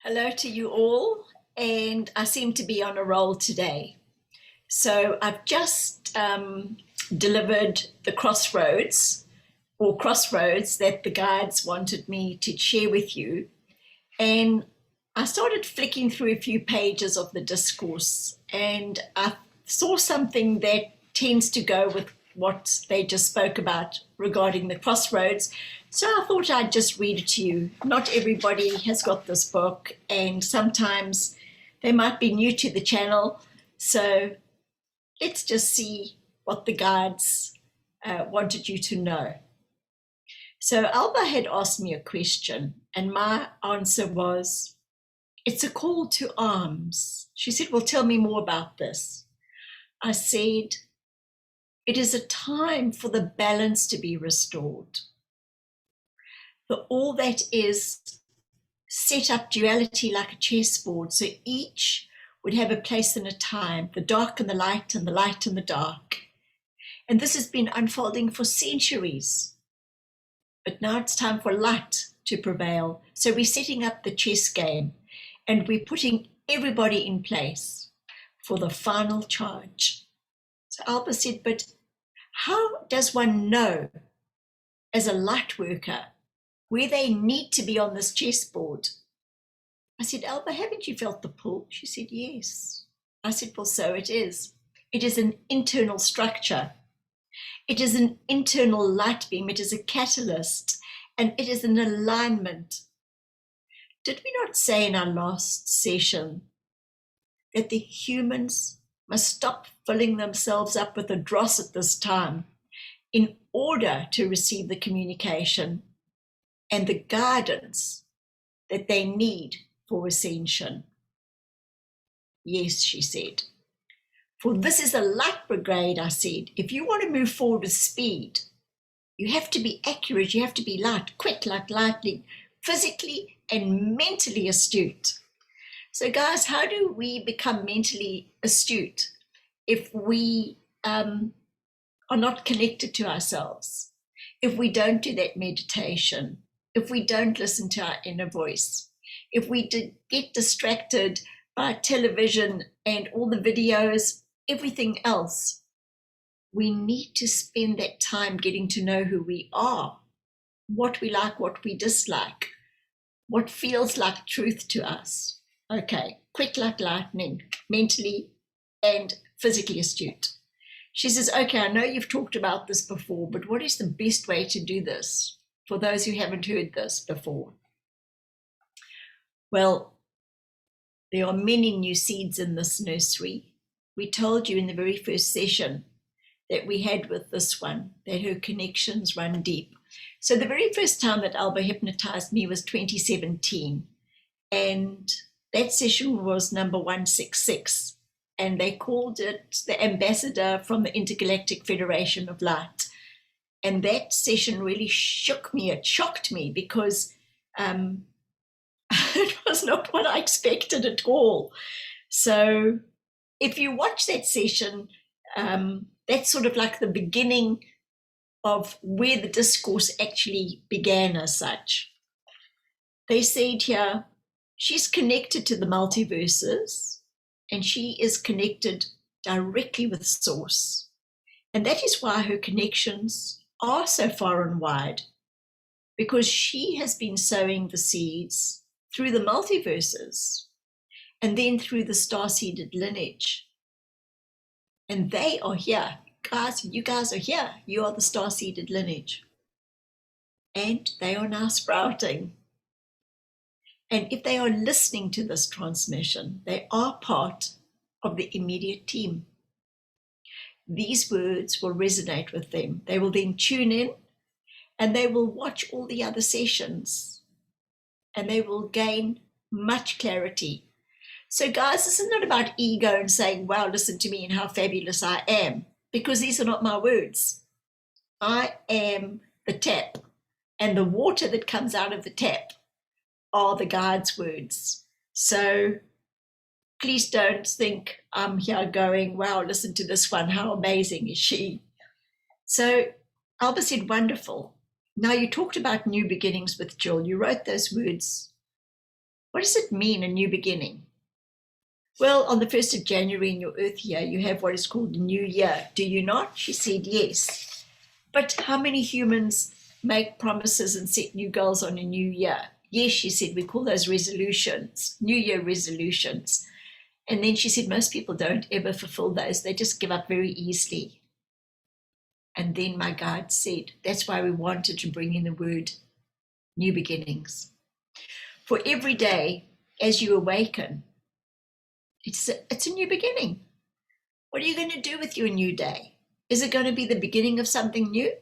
Hello to you all, and I seem to be on a roll today. So I've just delivered the crossroads that the guides wanted me to share with you. And I started flicking through a few pages of the discourse, and I saw something that tends to go with what they just spoke about regarding the crossroads. So I thought I'd just read it to you. Not everybody has got this book, and sometimes they might be new to the channel. So let's just see what the guides wanted you to know. So Alba had asked me a question, and my answer was, it's a call to arms. She said, well, tell me more about this. I said, it is a time for the balance to be restored. For all that is set up duality like a chessboard, so each would have a place and a time, the dark and the light and the dark. And this has been unfolding for centuries. But now it's time for light to prevail. So we're setting up the chess game, and we're putting everybody in place for the final charge. So Alba said, but how does one know as a light worker where they need to be on this chessboard? I said, Alba, haven't you felt the pull? She said, yes. I said, well, so it is. It is an internal structure. It is an internal light beam. It is a catalyst, and it is an alignment. Did we not say in our last session that the humans must stop filling themselves up with a dross at this time in order to receive the communication and the guidance that they need for ascension? Yes, she said. For this is a light brigade, I said. If you want to move forward with speed, you have to be accurate, you have to be light, quick like lightning, physically and mentally astute. So guys, how do we become mentally astute if we are not connected to ourselves? If we don't do that meditation, if we don't listen to our inner voice, if we get distracted by television and all the videos, everything else, we need to spend that time getting to know who we are, what we like, what we dislike, what feels like truth to us. Okay, quick like lightning, mentally and physically astute. She says, okay, I know you've talked about this before, but what is the best way to do this for those who haven't heard this before? Well, there are many new seeds in this nursery. We told you in the very first session that we had with this one, that her connections run deep. So the very first time that Alba hypnotized me was 2017. And that session was number 166. And they called it the ambassador from the Intergalactic Federation of Light. And that session really shook me. It shocked me because it was not what I expected at all. So if you watch that session, that's sort of like the beginning of where the discourse actually began as such. They said here, she's connected to the multiverses, and she is connected directly with Source. And that is why her connections are so far and wide, because she has been sowing the seeds through the multiverses and then through the star-seeded lineage. And they are here. Guys, you guys are here. You are the star-seeded lineage. And they are now sprouting. And if they are listening to this transmission, they are part of the immediate team. These words will resonate with them. They will then tune in, and they will watch all the other sessions, and they will gain much clarity. So guys, this is not about ego and saying, wow, listen to me and how fabulous I am, because these are not my words. I am the tap, and the water that comes out of the tap are the guide's words. So please don't think I'm here going, wow, listen to this one, how amazing is she? So Alba said, wonderful. Now you talked about new beginnings with Jill. You wrote those words What does it mean, a new beginning? Well, on the 1st of January in your Earth year, you have what is called a new year. Do you not? She said yes. But how many humans make promises and set new goals on a new year? Yes, she said, we call those resolutions, New Year resolutions. And then she said, most people don't ever fulfill those. They just give up very easily. And then my guide said, that's why we wanted to bring in the word new beginnings. For every day, as you awaken, it's a new beginning. What are you going to do with your new day? Is it going to be the beginning of something new?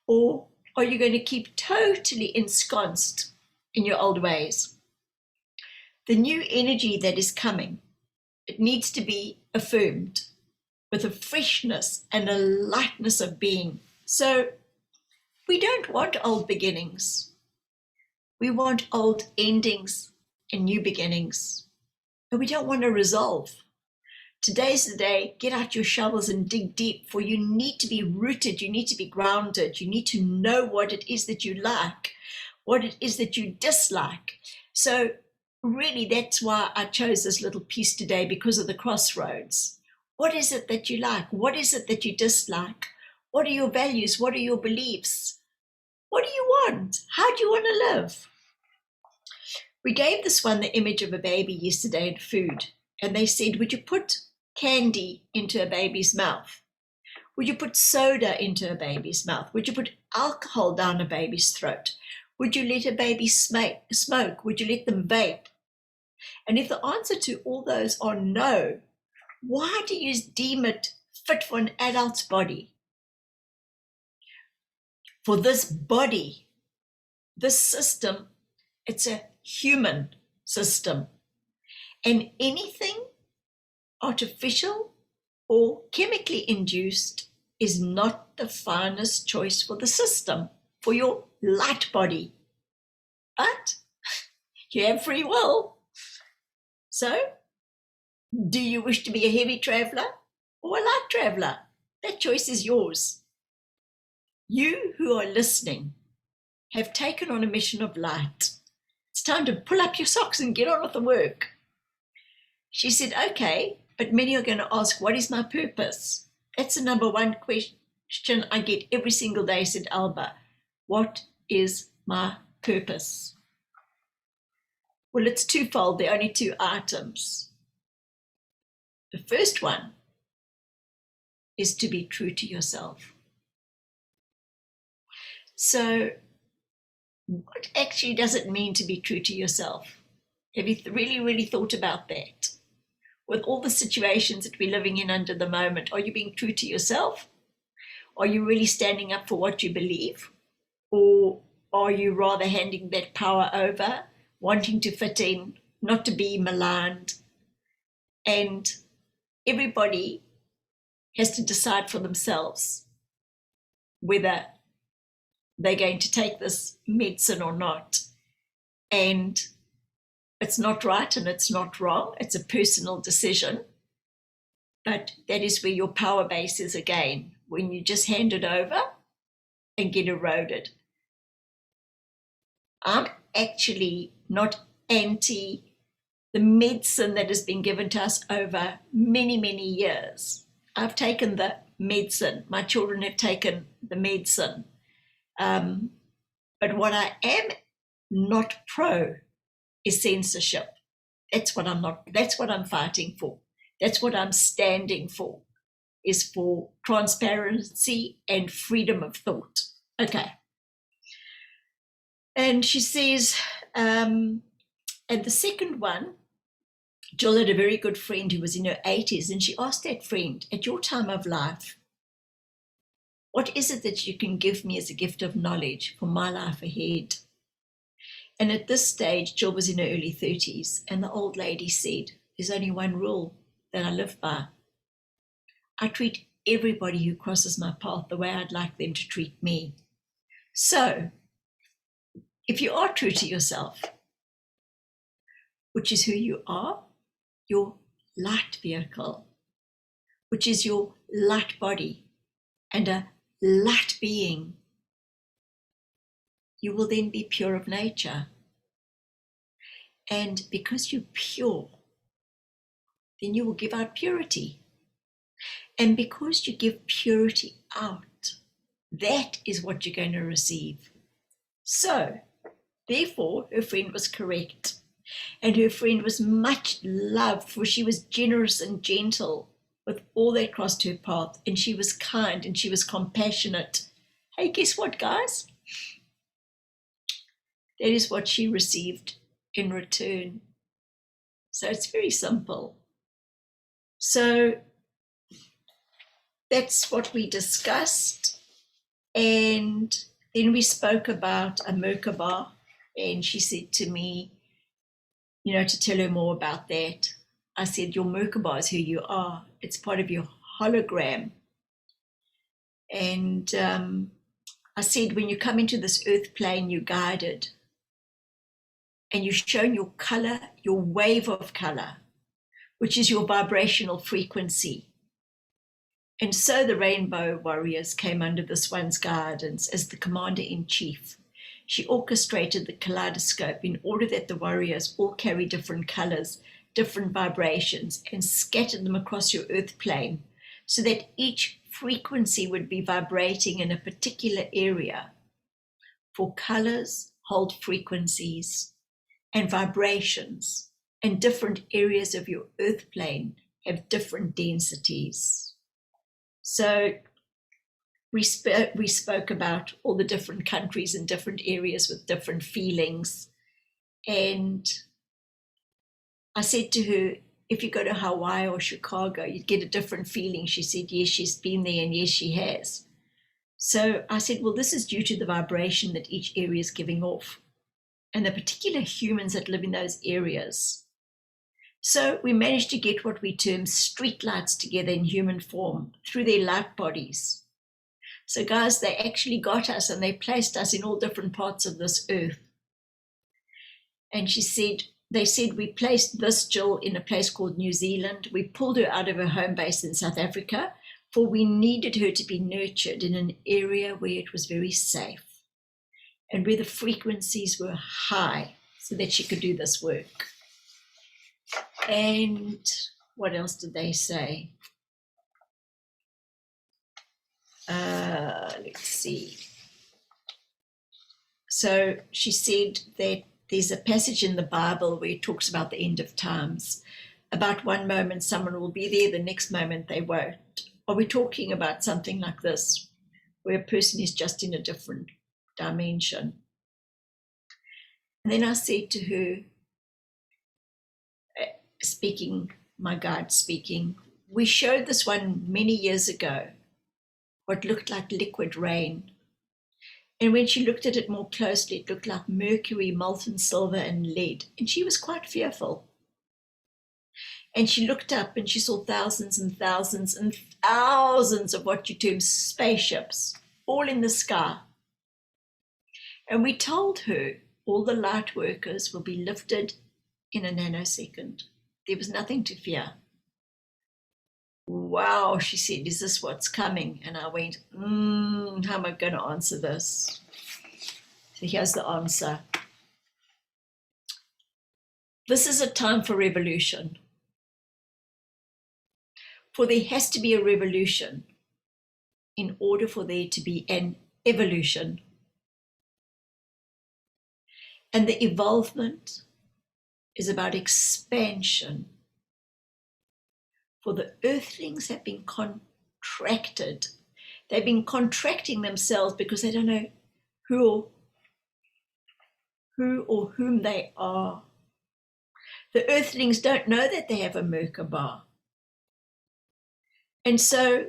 Or are you going to keep totally ensconced in your old ways? The new energy that is coming, it needs to be affirmed with a freshness and a lightness of being. So we don't want old beginnings. We want old endings and new beginnings. And we don't want to resolve. Today's the day, get out your shovels and dig deep, for you need to be rooted, you need to be grounded, you need to know what it is that you like, what it is that you dislike. So really, that's why I chose this little piece today, because of the crossroads. What is it that you like? What is it that you dislike? What are your values? What are your beliefs? What do you want? How do you want to live? We gave this one the image of a baby yesterday in food, and they said, would you put candy into a baby's mouth? Would you put soda into a baby's mouth? Would you put alcohol down a baby's throat? Would you let a baby smoke? Would you let them vape? And if the answer to all those are no, why do you deem it fit for an adult's body? For this body, this system, it's a human system. And anything artificial or chemically induced is not the finest choice for the system, for your light body. But you have free will. So, do you wish to be a heavy traveler or a light traveler? That choice is yours. You who are listening have taken on a mission of light. It's time to pull up your socks and get on with the work. She said, okay, but many are going to ask, what is my purpose? That's the number one question I get every single day, said Alba. What is my purpose? Well, it's twofold. There are only two items. The first one is to be true to yourself. So what actually does it mean to be true to yourself? Have you really thought about that? With all the situations that we're living in under the moment, are you being true to yourself? Are you really standing up for what you believe? Or are you rather handing that power over, wanting to fit in, not to be maligned? And everybody has to decide for themselves whether they're going to take this medicine or not. And it's not right and it's not wrong. It's a personal decision. But that is where your power base is again, when you just hand it over and get eroded. I'm actually not anti the medicine that has been given to us over many years. I've taken the medicine. My children have taken the medicine. But what I am not pro is censorship. That's what I'm fighting for. That's what I'm standing for, is for transparency and freedom of thought. Okay. And she says, and the second one, Jill had a very good friend who was in her 80s, and she asked that friend, at your time of life, what is it that you can give me as a gift of knowledge for my life ahead? And at this stage, Jill was in her early 30s, and the old lady said, there's only one rule that I live by. I treat everybody who crosses my path the way I'd like them to treat me. So, if you are true to yourself, which is who you are, your light vehicle, which is your light body and a light being, you will then be pure of nature. And because you're pure, then you will give out purity. And because you give purity out, that is what you're going to receive. So, therefore, her friend was correct. And her friend was much loved, for she was generous and gentle with all that crossed her path. And she was kind and she was compassionate. Hey, guess what, guys? That is what she received in return. So it's very simple. So that's what we discussed. And then we spoke about a Merkaba, and she said to me, to tell her more about that. I said, your Merkaba is who you are. It's part of your hologram. And I said, when you come into this earth plane, you're guided. And you're shown your color, your wave of color, which is your vibrational frequency. And so the Rainbow Warriors came under this one's guidance as the commander-in-chief. She orchestrated the kaleidoscope in order that the warriors all carry different colors, different vibrations, and scattered them across your earth plane so that each frequency would be vibrating in a particular area. For colors hold frequencies and vibrations, and different areas of your earth plane have different densities. So we spoke about all the different countries and different areas with different feelings. And I said to her, if you go to Hawaii or Chicago, you'd get a different feeling. She said, yes, she's been there, and yes, she has. So I said, well, this is due to the vibration that each area is giving off and the particular humans that live in those areas. So we managed to get what we term streetlights together in human form through their light bodies. So guys, they actually got us and they placed us in all different parts of this earth. And they said we placed this Jill in a place called New Zealand. We pulled her out of her home base in South Africa, for we needed her to be nurtured in an area where it was very safe and where the frequencies were high so that she could do this work. And what else did they say? Let's see. So she said that there's a passage in the Bible where it talks about the end of times. About one moment someone will be there, the next moment they won't. Are we talking about something like this, where a person is just in a different dimension? And then I said to her, my guide speaking, we showed this one many years ago, what looked like liquid rain. And when she looked at it more closely, it looked like mercury, molten silver, and lead. And she was quite fearful. And she looked up and she saw thousands and thousands and thousands of what you term spaceships, all in the sky. And we told her all the light workers will be lifted in a nanosecond. There was nothing to fear. Wow, she said, is this what's coming? And I went, how am I going to answer this? So here's the answer. This is a time for revolution. For there has to be a revolution in order for there to be an evolution. And the evolvement is about expansion. For the earthlings have been contracted. They've been contracting themselves because they don't know who or whom they are. The earthlings don't know that they have a Merkaba. And so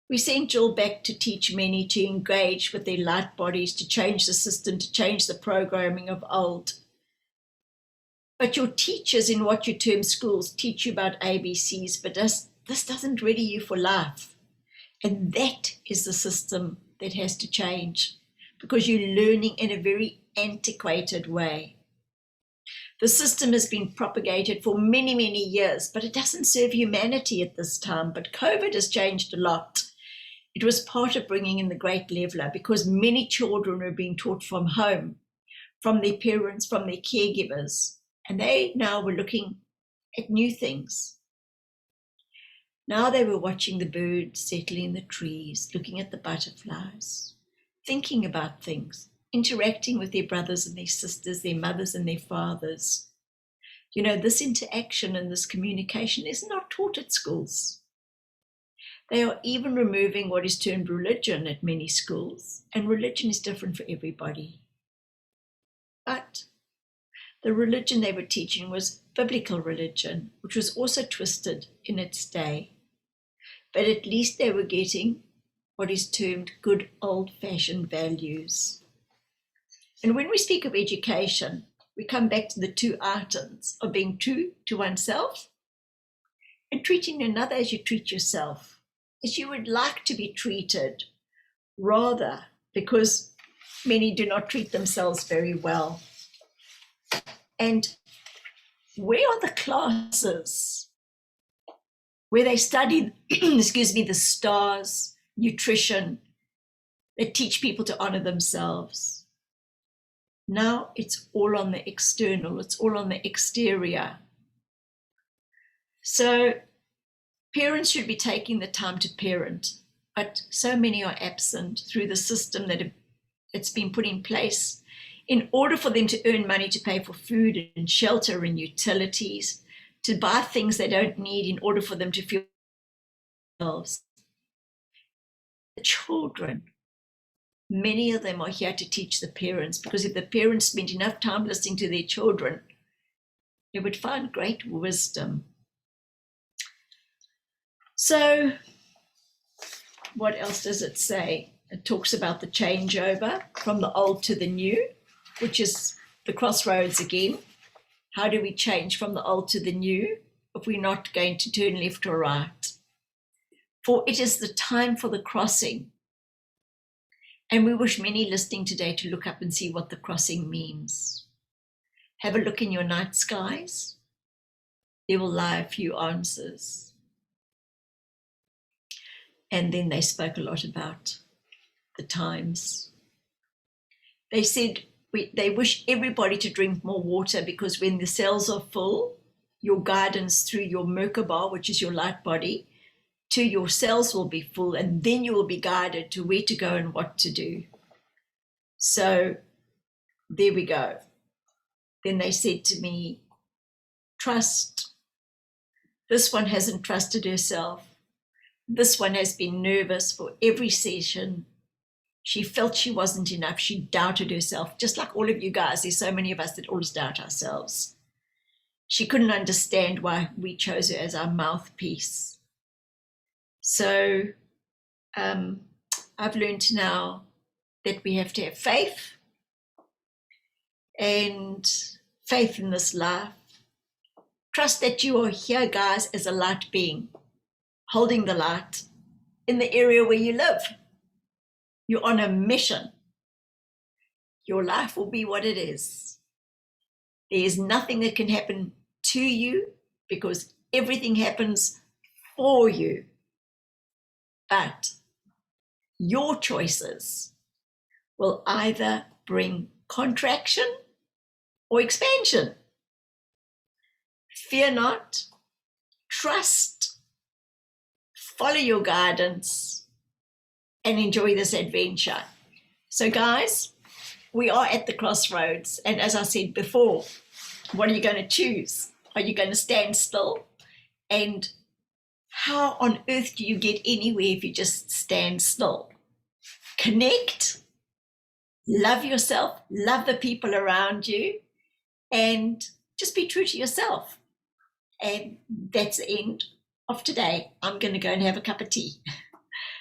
we sent Jill back to teach many to engage with their light bodies, to change the system, to change the programming of old. But your teachers in what you term schools teach you about ABCs, but this doesn't ready you for life. And that is the system that has to change, because you're learning in a very antiquated way. The system has been propagated for many, many years, but it doesn't serve humanity at this time. But COVID has changed a lot. It was part of bringing in the Great Leveler, because many children were being taught from home, from their parents, from their caregivers. And they now were looking at new things. Now they were watching the birds settling in the trees, looking at the butterflies, thinking about things, interacting with their brothers and their sisters, their mothers and their fathers. You know, this interaction and this communication is not taught at schools. They are even removing what is termed religion at many schools, and religion is different for everybody. But the religion they were teaching was biblical religion, which was also twisted in its day. But at least they were getting what is termed good old-fashioned values. And when we speak of education, we come back to the two items of being true to oneself and treating another as you treat yourself, as you would like to be treated, rather because many do not treat themselves very well. And where are the classes where they study, the stars, nutrition, that teach people to honor themselves? Now it's all on the external, it's all on the exterior. So parents should be taking the time to parent, but so many are absent through the system it's been put in place in order for them to earn money to pay for food and shelter and utilities, to buy things they don't need in order for them to feel themselves. The children, many of them are here to teach the parents, because if the parents spent enough time listening to their children, they would find great wisdom. So what else does it say? It talks about the changeover from the old to the new, which is the crossroads again. How do we change from the old to the new if we're not going to turn left or right? For it is the time for the crossing. And we wish many listening today to look up and see what the crossing means. Have a look in your night skies. There will lie a few answers. And then they spoke a lot about the times. They said they wish everybody to drink more water, because when the cells are full, your guidance through your Merkaba, which is your light body, to your cells will be full, and then you will be guided to where to go and what to do. So there we go. Then they said to me, trust. This one hasn't trusted herself. This one has been nervous for every session. She felt she wasn't enough. She doubted herself, just like all of you guys. There's so many of us that always doubt ourselves. She couldn't understand why we chose her as our mouthpiece. So I've learned now that we have to have faith, and faith in this life. Trust that you are here, guys, as a light being, holding the light in the area where you live. You're on a mission. Your life will be what it is. There is nothing that can happen to you, because everything happens for you. But your choices will either bring contraction or expansion. Fear not, trust, follow your guidance, and enjoy this adventure. So guys, we are at the crossroads, and as I said before, what are you going to choose? Are you going to stand still? And how on earth do you get anywhere if you just stand still? Connect, love yourself, love the people around you, and just be true to yourself. And that's the end of today. I'm going to go and have a cup of tea.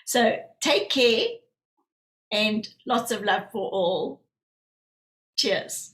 So take care, and lots of love for all. Cheers.